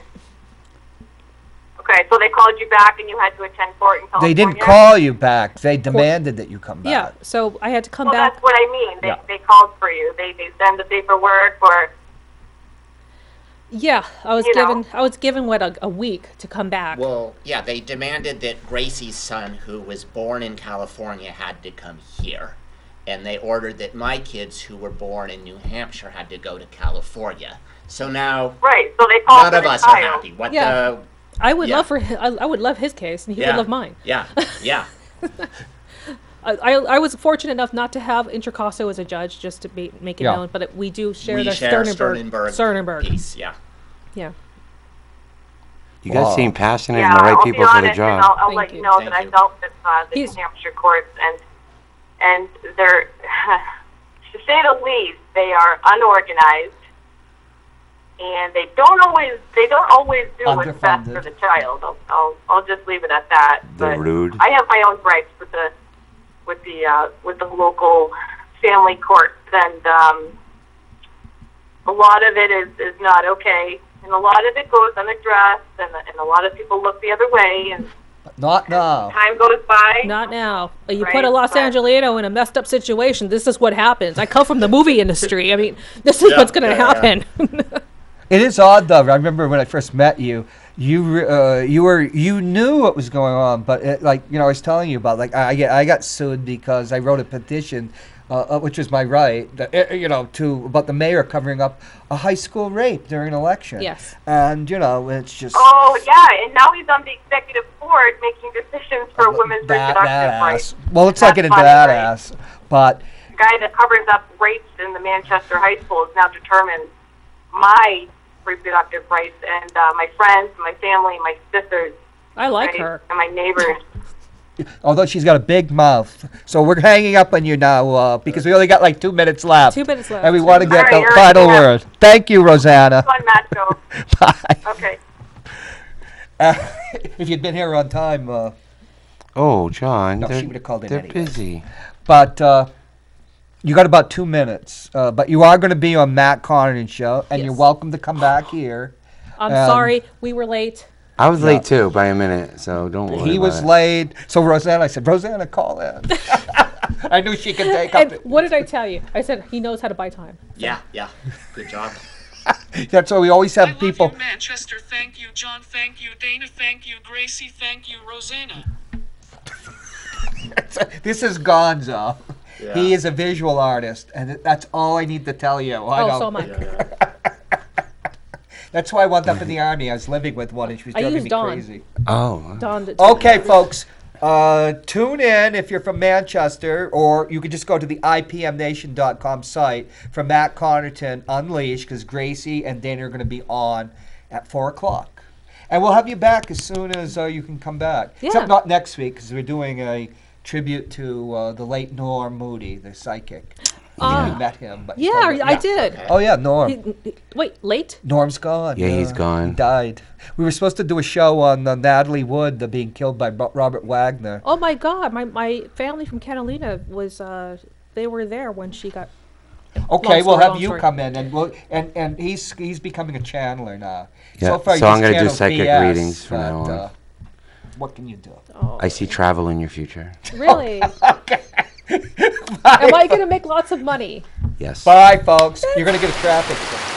Okay, so they called you back and you had to attend court in California? They didn't call you back. They demanded that you come back. Yeah, so I had to come Well, back. that's what I mean. Yeah. They called for you. They send the paperwork or... Yeah, I was You know. given a week to come back. Well, yeah, they demanded that Gracie's son, who was born in California, had to come here. and they ordered that my kids who were born in New Hampshire had to go to California. So now Right. So they called none for of the us are child. happy. What Yeah. the? I would Yeah. love I would love his case, and he would love mine. Yeah, yeah. I was fortunate enough not to have Intracosto as a judge, just to make it Yeah. known. But we do share We the share Sternenberg piece. Yeah. Yeah. You guys Wow. seem passionate Yeah, and the right I'll people be for honest, the and job. I'll Thank let you you. know Thank that you. I dealt with the He's- New Hampshire courts, and they're, to say the least, they are unorganized, and they don't always do what's best for Underfunded. the child. I'll just leave it at that. They're But rude. I have my own gripes with the local family courts, and a lot of it is not okay, and a lot of it goes unaddressed, and a lot of people look the other way, and Not now. time goes by. Not now. You Right, put a Los but- Angelino in a messed up situation. This is what happens. I come from the movie industry. I mean, this is Yeah, what's going to yeah, happen. It is odd though. I remember when I first met you, you knew what was going on, but I was telling you about, like, I got sued because I wrote a petition, which was my right, about the mayor covering up a high school rape during an election. Yes. And it's just Oh yeah, and now he's on the executive board making decisions for women's reproductive rights. Well, let's not That's get into funny, that right? ass. But The guy that covers up rapes in the Manchester high school has now determined my reproductive rights, and my friends, my family, my sisters, I like right, her. and my neighbors. although she's got a big mouth, so we're hanging up on you now because we only got like 2 minutes left. 2 minutes left. And we want to All get right, the you're final right. word. Thank you, Rosanna. Fun macho. Bye. Okay. If you'd been here on time, Oh, John, No, she they're, would've called in they're anyway. busy. but you got about 2 minutes. But you are going to be on Matt Connarton's show, and you're Yes. welcome to come back here. I'm sorry. We were late. I was late too by a minute, so don't worry. He about was it. late. So Rosanna, I said, Rosanna, call in. I knew she could take And up. what did I tell you? I said he knows how to buy time. Yeah, yeah. Good job. That's why we always I have love people. you, Manchester. Thank you, John. Thank you, Dana. Thank you, Gracie. Thank you, Rosanna. This is Gonzo. Yeah. He is a visual artist, and that's all I need to tell you. I Oh, don't- so am I. That's why I wound up in the army. I was living with one, and she was I driving used me Dawn. crazy. Oh, Dawn did- Okay, folks. Tune in if you're from Manchester, or you can just go to the IPMNation.com site for Matt Connarton Unleashed, because Gracie and Dana are going to be on at 4 o'clock. And we'll have you back as soon as you can come back. Yeah. Except not next week, because we're doing a tribute to the late Norm Moody, the psychic. You met him. But you Yeah, told me- I did. Oh, yeah, Norm. Wait, late? Norm's gone. Yeah, he's gone. He died. We were supposed to do a show on Natalie Wood being killed by Robert Wagner. Oh my God! My family from Catalina was they were there when she got. Okay, Long we'll story, have long you story. come in, and he's becoming a channeler now. Yeah, So far, so he I'm just gonna do channels psychic BS, readings from now but, on. what can you do? I see travel in your future. Really? Okay. Am I gonna make lots of money? Yes. Bye, folks. You're gonna get a traffic ticket.